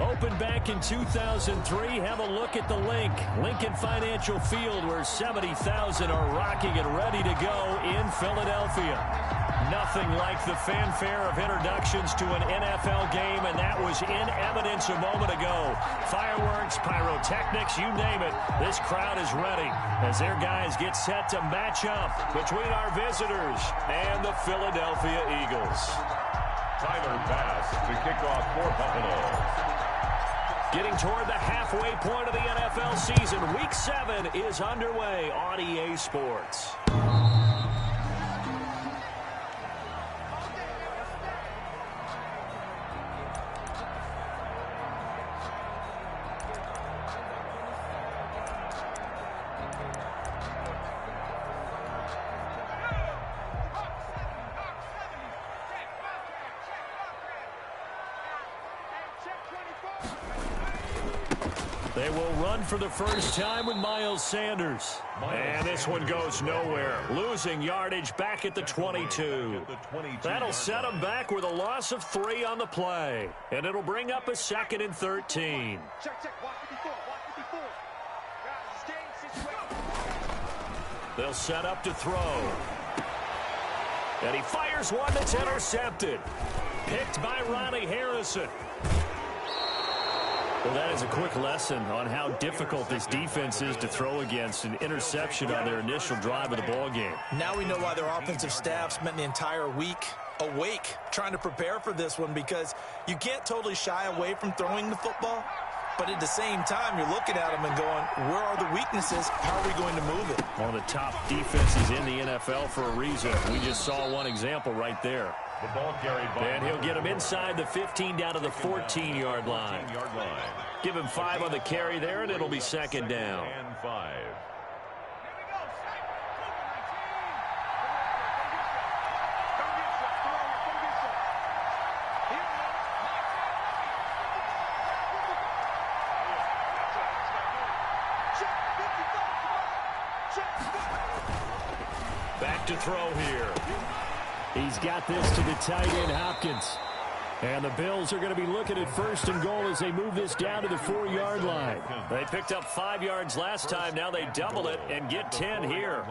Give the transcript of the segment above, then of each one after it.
Opened back in 2003, have a look at the Lincoln Financial Field, where 70,000 are rocking and ready to go in Philadelphia. Nothing like the fanfare of introductions to an NFL game, and that was in evidence a moment ago. Fireworks, pyrotechnics, you name it. This crowd is ready as their guys get set to match up between our visitors and the Philadelphia Eagles. Tyler Bass to kick off for Buffalo. Getting toward the halfway point of the NFL season, Week 7 is underway on EA Sports. They will run for the first time with Miles Sanders. And this one goes nowhere. Losing yardage back at the 22. That'll set him back with a loss of 3 on the play. And it'll bring up a 2nd and 13. They'll set up to throw. And he fires one that's intercepted. Picked by Ronnie Harrison. Well, that is a quick lesson on how difficult this defense is to throw against. An interception on their initial drive of the ball game. Now we know why their offensive staff spent the entire week awake trying to prepare for this one, because you can't totally shy away from throwing the football, but at the same time you're looking at them and going, where are the weaknesses? How are we going to move it? One of the top defenses in the NFL for a reason. We just saw one example right there. The ball carried by, and he'll get him inside the 15 down to the 14-yard line. Give him 5 on the carry there, and it'll be 2nd down. And 5. Back to throw here. He's got this to the tight end, Hopkins. And the Bills are going to be looking at 1st and goal as they move this down to the 4-yard line. They picked up 5 yards last time. Now they double it and get 10 here.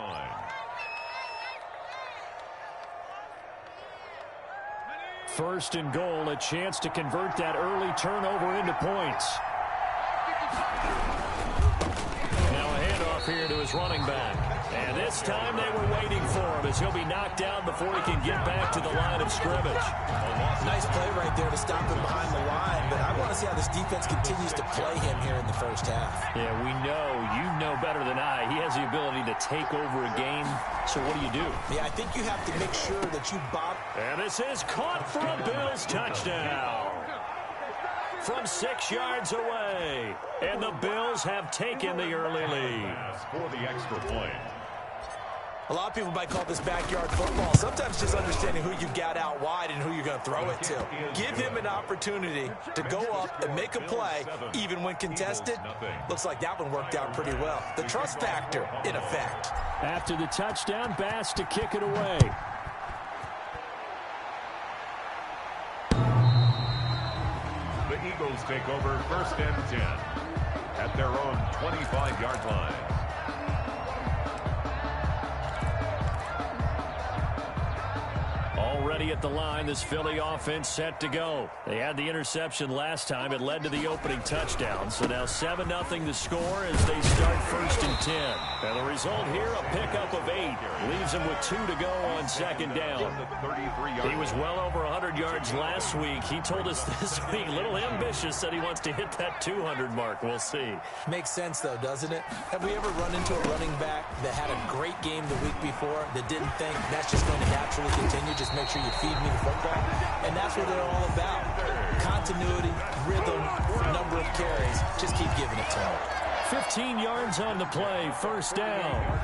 1st and goal, a chance to convert that early turnover into points. Now a handoff here to his running back. And this time they were waiting for him as he'll be knocked down before he can get back to the line of scrimmage. Nice play right there to stop him behind the line, but I want to see how this defense continues to play him here in the first half. Yeah, we know, you know better than I, he has the ability to take over a game. So what do? Yeah, I think you have to make sure that you bop. And this is caught for a Bills touchdown. From 6 yards away. And the Bills have taken the early lead. For the extra point. A lot of people might call this backyard football. Sometimes just understanding who you've got out wide and who you're going to throw it to. Give him an opportunity to go up and make a play, even when contested. Looks like that one worked out pretty well. The trust factor in effect. After the touchdown, Bass to kick it away. The Eagles take over 1st and 10 at their own 25-yard line. Already at the line, this Philly offense set to go. They had the interception last time. It led to the opening touchdown. So now 7-0 the score as they start 1st and 10. And the result here, a pickup of 8. Leaves them with 2 to go on 2nd down. He was well over 100 yards last week. He told us this week, a little ambitious, said he wants to hit that 200 mark. We'll see. Makes sense, though, doesn't it? Have we ever run into a running back that had a great game the week before that didn't think that's just going to naturally continue? Just make sure you feed me the football. And that's what they're all about. Continuity, rhythm, number of carries. Just keep giving it to them. 15 yards on the play. 1st down.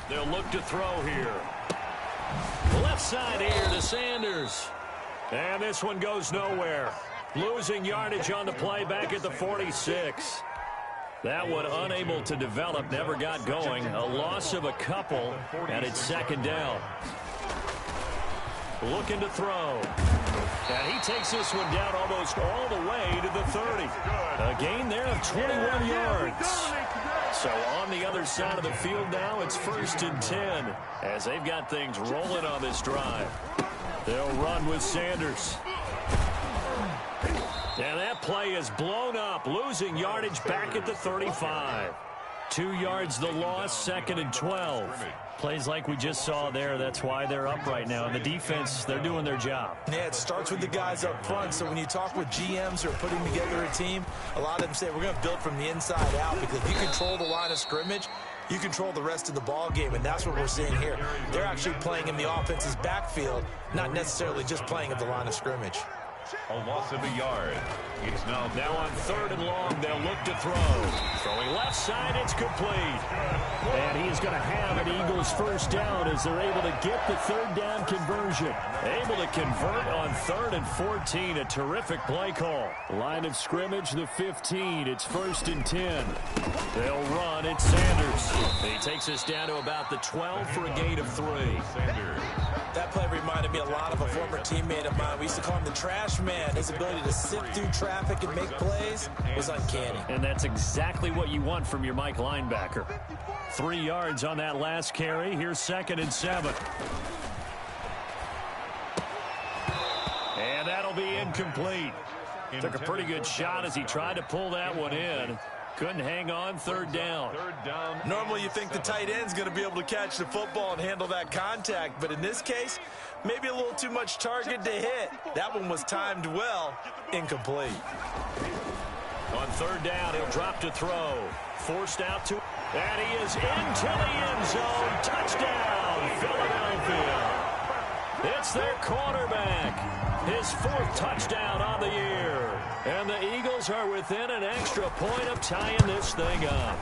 They'll look to throw here. Left side here to Sanders. And this one goes nowhere. Losing yardage on the play back at the 46. That one unable to develop, never got going. A loss of a couple, and it's second down. Looking to throw. And he takes this one down almost all the way to the 30. A gain there of 21 yards. So on the other side of the field now, it's 1st and 10 as they've got things rolling on this drive. They'll run with Sanders. And that play is blown up, losing yardage back at the 35. 2 yards the loss, 2nd and 12. Plays like we just saw there, that's why they're up right now. And the defense, they're doing their job. Yeah, it starts with the guys up front. So when you talk with GMs who are putting together a team, a lot of them say we're going to build from the inside out, because if you control the line of scrimmage, you control the rest of the ball game, and that's what we're seeing here. They're actually playing in the offense's backfield, not necessarily just playing at the line of scrimmage. A loss of a yard. It's now on 3rd and long, they'll look to throw. Throwing left side, it's complete. And he's going to have an Eagles first down as they're able to get the 3rd down conversion. Able to convert on 3rd and 14. A terrific play call. Line of scrimmage, the 15. It's 1st and 10. They'll run. It's Sanders. He takes us down to about the 12 for a gain of 3. That play reminded me a lot of a former teammate of mine. We used to call him the trash man. His ability to sift through traffic and make plays was uncanny. And that's exactly what you want from your Mike linebacker. 3 yards on that last carry. Here's 2nd and 7. And that'll be incomplete. Took a pretty good shot as he tried to pull that one in. Couldn't hang on, 3rd down. Normally you think the tight end's going to be able to catch the football and handle that contact, but in this case, maybe a little too much target to hit. That one was timed well, incomplete. On 3rd down, he'll drop to throw. Forced out to, and he is into the end zone. Touchdown, Philadelphia. It's their quarterback. His 4th touchdown on the year. And the Eagles are within an extra point of tying this thing up.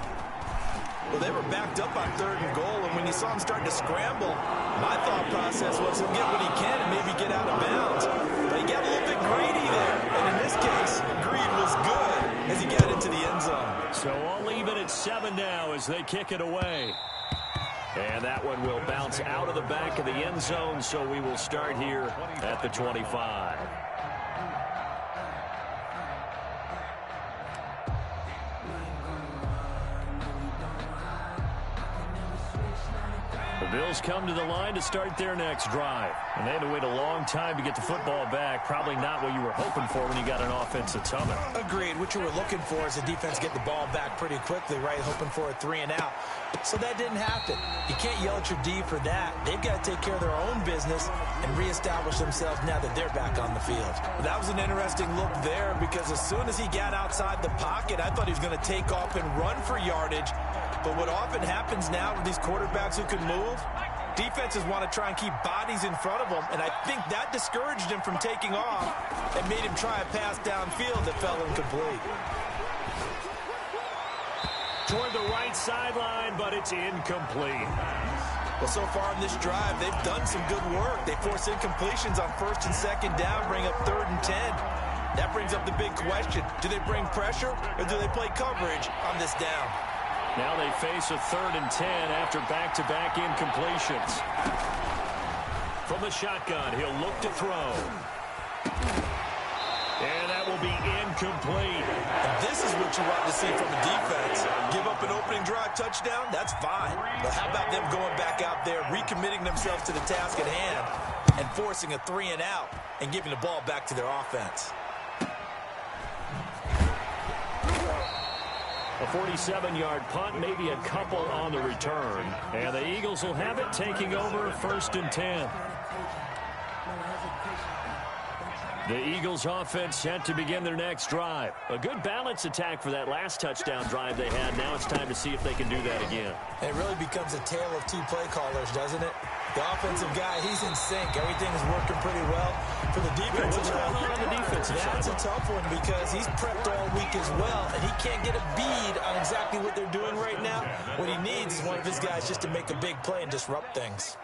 Well, they were backed up on 3rd and goal, and when you saw him starting to scramble, my thought process was he'll get what he can and maybe get out of bounds. But he got a little bit greedy there, and in this case, greed was good as he got into the end zone. So all even at 7 now as they kick it away. And that one will bounce out of the back of the end zone, so we will start here at the 25. The Bills come to the line to start their next drive. And they had to wait a long time to get the football back. Probably not what you were hoping for when you got an offense that's humming. Agreed. What you were looking for is the defense get the ball back pretty quickly, right? Hoping for a 3 and out. So that didn't happen. You can't yell at your D for that. They've got to take care of their own business and reestablish themselves now that they're back on the field. That was an interesting look there, because as soon as he got outside the pocket, I thought he was going to take off and run for yardage. But what often happens now with these quarterbacks who can move, defenses want to try and keep bodies in front of them, and I think that discouraged him from taking off and made him try a pass downfield that fell incomplete. Toward the right sideline, but it's incomplete. Well, so far in this drive, they've done some good work. They force incompletions on 1st and 2nd down, bring up 3rd and 10. That brings up the big question. Do they bring pressure, or do they play coverage on this down? Now they face a 3rd and 10 after back-to-back incompletions. From the shotgun, he'll look to throw. And that will be incomplete. And this is what you want to see from the defense. Give up an opening drive touchdown, that's fine. But how about them going back out there, recommitting themselves to the task at hand, and forcing a 3 and out, and giving the ball back to their offense. A 47-yard punt, maybe a couple on the return. And the Eagles will have it, taking over 1st and 10. The Eagles offense set to begin their next drive. A good balance attack for that last touchdown drive they had. Now it's time to see if they can do that again. It really becomes a tale of 2 play callers, doesn't it? The offensive guy, he's in sync. Everything is working pretty well. For the defensive side, what's going on the defensive side? That's a tough one, because he's prepped all week as well, and he can't get a bead on exactly what they're doing right now. What he needs is one of his guys just to make a big play and disrupt things.